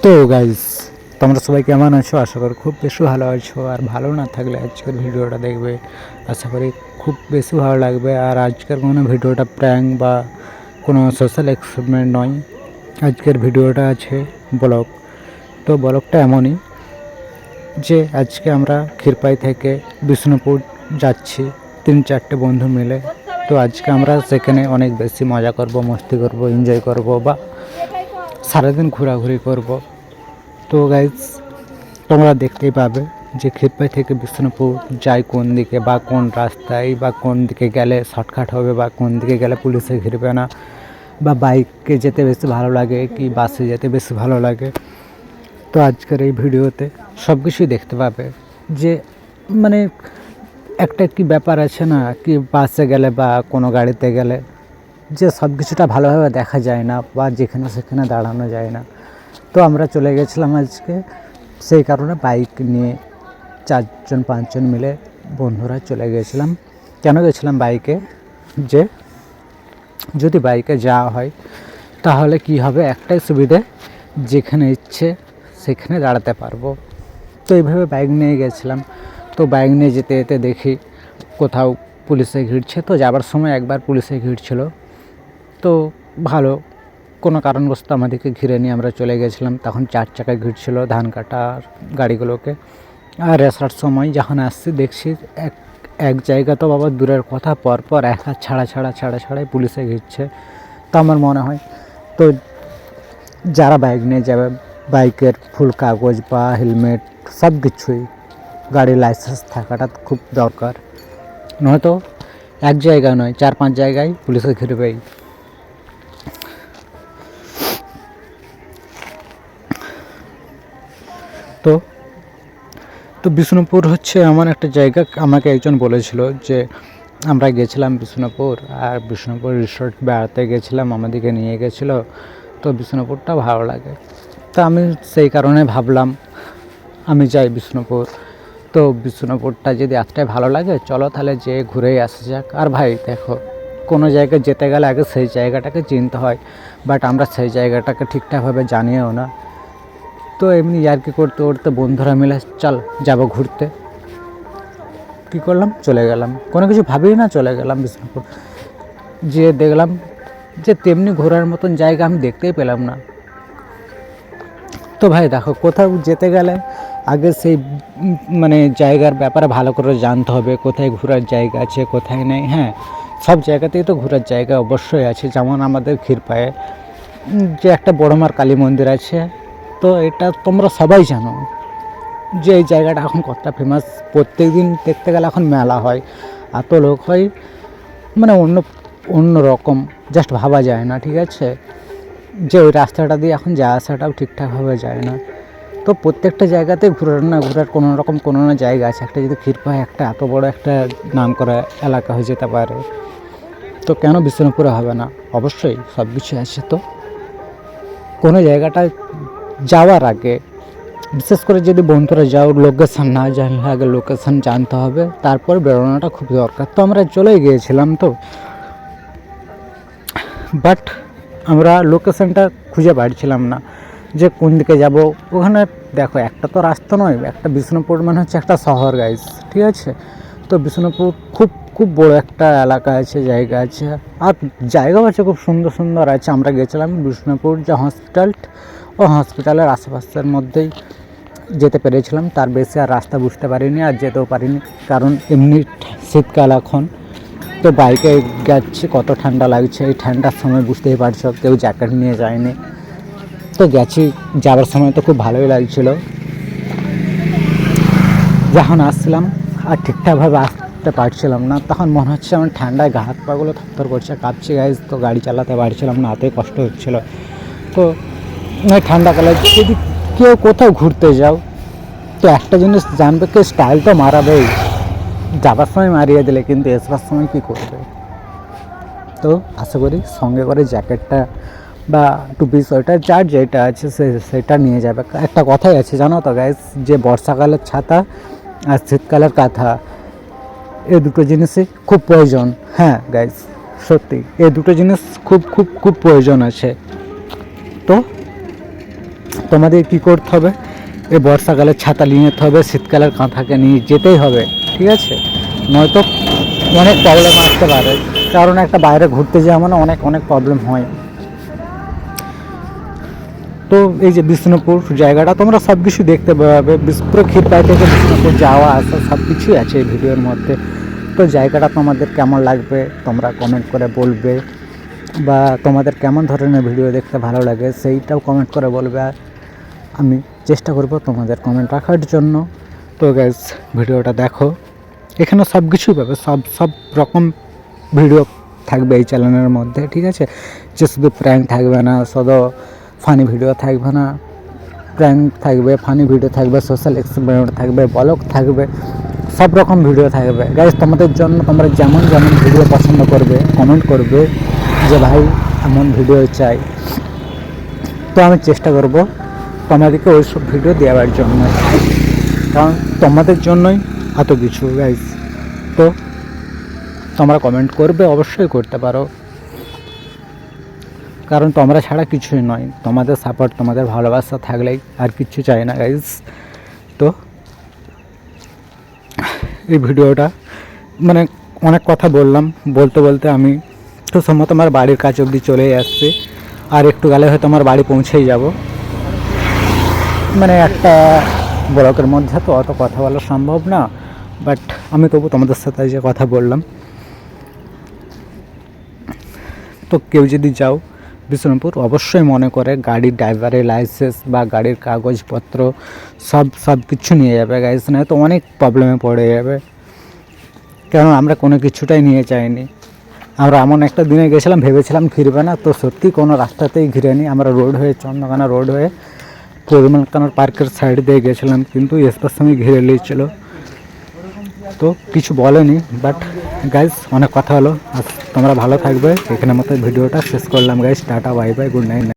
তো গাইস, তোমরা সবাই কেমন আছো? আশা করি খুব বেশি ভালো আছো। আর ভালো না থাকলে আজকের ভিডিওটা দেখবে, আশা করি খুব বেশি ভালো লাগবে। আর আজকের কোনো ভিডিওটা প্র্যাঙ্ক বা কোনো সোশ্যাল এক্সপেরিমেন্ট নয়। আজকের ভিডিওটা আছে ব্লগ। তো ব্লগটা এমনই যে আজকে আমরা ক্ষীরপাই থেকে বিষ্ণুপুর যাচ্ছি 3-4টে বন্ধু মিলে। তো আজকে আমরা সেখানে অনেক বেশি মজা করব, মস্তি করব, এনজয় করব বা সারাদিন ঘোরাঘুরি করব। তো গাইজ, তোমরা দেখতেই পাবে যে ক্ষীরপাই থেকে বিষ্ণুপুর যায় কোন দিকে বা কোন রাস্তায় বা কোন দিকে গেলে শর্টকাট হবে বা কোন দিকে গেলে পুলিশে ঘিরবে না, বা বাইকে যেতে বেশি ভালো লাগে কি বাসে যেতে বেশি ভালো লাগে। তো আজকের এই ভিডিওতে সব কিছুই দেখতে পাবে যে মানে একটা কি ব্যাপার আছে না, কি বাসে গেলে বা কোনো গাড়িতে গেলে যে সব কিছুটা ভালোভাবে দেখা যায় না বা যেখানে সেখানে দাঁড়ানো যায় না। তো আমরা চলে গেছিলাম আজকে, সেই কারণে বাইক নিয়ে 4-5জন মিলে বন্ধুরা চলে গেছিলাম। কেন গেছিলাম বাইকে? যে যদি বাইকে যাওয়া হয় তাহলে কি হবে, একটাই সুবিধে, যেখানে ইচ্ছে সেখানে দাঁড়াতে পারবো। তো এইভাবে বাইক নিয়ে গেছিলাম। তো বাইক নিয়ে যেতে যেতে দেখি কোথাও পুলিশে ঘিরছে। তো যাবার সময় একবার পুলিশে ঘিরছিল, তো ভালো কোনো কারণবশত আমাদেরকে ঘিরে নিয়ে আমরা চলে গেছিলাম। তখন 4 চাকায় ঘিরছিল ধান কাটার গাড়িগুলোকে। আর আসার সময় যখন আসছি দেখছি এক জায়গা তো বাবা দূরের কথা, পরপর এক হাত ছাড়াই পুলিশে ঘিরছে। তো আমার মনে হয় তো যারা বাইক নিয়ে যাবে, বাইকের ফুল কাগজ বা হেলমেট সব কিছুই, গাড়ির লাইসেন্স থাকাটা খুব দরকার। নয়তো এক জায়গা নয়, 4-5 জায়গায় পুলিশে ঘিরবেই। তো তো বিষ্ণুপুর হচ্ছে এমন একটা জায়গা, আমাকে একজন বলেছিল যে আমরা গেছিলাম বিষ্ণুপুর, আর বিষ্ণুপুর রিসোর্ট বেড়াতে গেছিলাম, আমাদেরকে নিয়ে গেছিলো। তো বিষ্ণুপুরটা ভালো লাগে। তো আমি সেই কারণে ভাবলাম আমি যাই বিষ্ণুপুর। তো বিষ্ণুপুরটা যদি এতটাই ভালো লাগে, চলো তাহলে যেয়ে ঘুরেই আসা যাক। আর ভাই দেখো, কোনো জায়গায় যেতে গেলে আগে সেই জায়গাটাকে চিনতে হয়, বাট আমরা সেই জায়গাটাকে ঠিকঠাকভাবে জানিও না। তো এমনি ইয়ার্কি করতে করতে বন্ধুরা মিলে চল যাবো ঘুরতে, কী করলাম, চলে গেলাম, কোনো কিছু ভাবিই না, চলে গেলাম বিষ্ণুপুর। যেয়ে দেখলাম যে তেমনি ঘোরার মতন জায়গা আমি দেখতেই পেলাম না। তো ভাই দেখো, কোথাও যেতে গেলে আগে সেই মানে জায়গার ব্যাপারে ভালো করে জানতে হবে, কোথায় ঘোরার জায়গা আছে কোথায় নেই। হ্যাঁ, সব জায়গাতেই তো ঘোরার জায়গা অবশ্যই আছে। যেমন আমাদের ক্ষীরপায়ে যে একটা বড়মার কালী মন্দির আছে, তো এটা তোমরা সবাই জানো যে এই জায়গাটা এখন কতটা ফেমাস। প্রত্যেক দিন দেখতে গেলে এখন মেলা হয়, এত লোক হয়, মানে অন্য রকম, জাস্ট ভাবা যায় না। ঠিক আছে, যে ওই রাস্তাটা দিয়ে এখন যাওয়া আসাটাও ঠিকঠাকভাবে যায় না। তো প্রত্যেকটা জায়গাতে ঘোরার কোনো না জায়গা আছে। একটা যদি ক্ষীরপাই একটা এত বড় একটা নাম করা এলাকা হয়ে যেতে পারে, তো কেন বিষ্ণুপুরে হবে না? অবশ্যই সব কিছু আছে। তো কোনো জায়গাটা যাওয়ার আগে, বিশেষ করে যদি বন্ধুরা যাও, লোকেশান না জানলে আগে লোকেশান জানতে হবে, তারপর বেরোনোটা খুব দরকার। তো আমরা চলে গিয়েছিলাম, তো বাট আমরা লোকেশানটা খুঁজে পাচ্ছিলাম না যে কোন দিকে যাব। ওখানে দেখো, একটা তো রাস্তা নয়, একটা বিষ্ণুপুর মানে হচ্ছে একটা শহর গাইস, ঠিক আছে? তো বিষ্ণুপুর খুব বড় একটা এলাকা আছে, জায়গা আছে, আর জায়গাও আছে খুব সুন্দর সুন্দর আছে। আমরা গেছিলাম বিষ্ণুপুর যে হসপিটালের আশেপাশের মধ্যেই যেতে পেরেছিলাম, তার বেশি আর রাস্তা বুঝতে পারিনি আর যেতেও পারিনি, কারণ এমনি শীতকাল এখন। তো বাইকে যাচ্ছি, কত ঠান্ডা লাগছে, এই ঠান্ডার সময় বুঝতেই পারছো, কেউ জ্যাকেট নিয়ে যায়নি। তো গেছি, যাওয়ার সময় তো খুব ভালোই লাগছিল। যখন আসছিলাম আর ঠিকঠাকভাবে আসতে পারছিলাম না, তখন মনে হচ্ছে আমার ঠান্ডায় গা হাত পাগুলো থরথর করছে, কাঁপছে গাইজ। তো গাড়ি চালাতে পারছিলাম না, এতই কষ্ট হচ্ছিলো। তো ঠান্ডাকালে যদি কেউ কোথাও ঘুরতে যাও, তো একটা জিনিস জানবে, কেউ স্টাইল তো মারাবেই, যাবার সময় মারিয়ে দিলে, কিন্তু আসবার সময় কী করবে? তো আশা করি সঙ্গে করে জ্যাকেটটা বা টুপি সোয়েটার যার যেটা আছে সেটা নিয়ে যাবে। একটা কথাই আছে জানো তো গাইস, যে বর্ষাকালের ছাতা আর শীতকালের কাঁথা, এই দুটো জিনিসই খুব প্রয়োজন। হ্যাঁ গাইস, সত্যি এই দুটো জিনিস খুব প্রয়োজন আছে। তো তোমাদের কি করতে হবে, এই বর্ষাকালে ছাতা নিয়ে যেতে হবে, শীতকালের কাঁথাকে নিয়ে যেতেই হবে, ঠিক আছে? নয়তো অনেক প্রবলেম আসতে পারে, কারণ একটা বাইরে ঘুরতে যাওয়া মানে অনেক অনেক প্রবলেম হয়। তো এই যে বিষ্ণুপুর জায়গাটা তোমরা সব কিছু দেখতে পাবে, পুরো ক্ষীরপাই থেকে বিষ্ণুপুর যাওয়া আসা সব কিছুই আছে এই ভিডিওর মধ্যে। তো জায়গাটা তোমাদের কেমন লাগবে তোমরা কমেন্ট করে বলবে, বা তোমাদের কেমন ধরনের ভিডিও দেখতে ভালো লাগে সেইটাও কমেন্ট করে বলবে, আর আমি চেষ্টা করব তোমাদের কমেন্ট রাখার জন্য। তো গাইস ভিডিওটা দেখো, এখানে সব কিছুই পাবে, সব রকম ভিডিও থাকবে এই চ্যানেলের মধ্যে, ঠিক আছে? যে শুধু প্র্যাঙ্ক থাকবে না, শুধু ফানি ভিডিও থাকবে না, প্র্যাঙ্ক থাকবে, ফানি ভিডিও থাকবে, সোশ্যাল এক্সপেরিমেন্ট থাকবে, ব্লগ থাকবে, সব রকম ভিডিও থাকবে গাইস তোমাদের জন্য। তোমরা যেমন যেমন ভিডিও পছন্দ করবে কমেন্ট করবে যে ভাই এমন ভিডিও চাই, তো আমি চেষ্টা করব তোমাদেরকে ওই সব ভিডিও দেওয়ার জন্য, কারণ তোমাদের জন্যই এত কিছু গাইস। তো তোমরা কমেন্ট করবে, অবশ্যই করতে পারো, কারণ তোমরা ছাড়া কিছুই নয়, তোমাদের সাপোর্ট তোমাদের ভালোবাসা থাকলেই আর কিছু চাই না গাইস। তো এই ভিডিওটা মানে অনেক কথা বললাম, বলতে বলতে আমি তো সম্ভবত আমার বাড়ির কাছে অবধি চলেই আসছি, আর একটু গেলে হয়তো আমার বাড়ি পৌঁছেই যাব। মানে একটা ব্লকের মধ্যে তো অত কথা বলা সম্ভব না, বাট আমি তবু তোমাদের সাথে যে কথা বললাম। তো কেউ যদি যাও বিষ্ণুপুর অবশ্যই মনে করে গাড়ির ড্রাইভারের লাইসেন্স বা গাড়ির কাগজপত্র সব কিছু নিয়ে যাবে গাইস, না তো অনেক প্রবলেমে পড়ে যাবে, কারণ আমরা কোনো কিছুটাই নিয়ে যাইনি। আমরা এমন একটা দিনে গেছিলাম ভেবেছিলাম ফিরবে না, তো সত্যি কোনো রাস্তাতেই ঘিরেনি, আমরা রোড হয়ে চন্দ্রকানা রোড হয়ে পরিমলকানার পার্কের সাইড দিয়ে গেছিলাম, কিন্তু এসপার সময় ঘিরে নিয়েছিল, তো কিছু বলেনি। বাট গাইস অনেক কথা হলো, আর তোমরা ভালো থাকবে, এখানে মতো ভিডিওটা শেষ করলাম guys, tata bye bye, good night.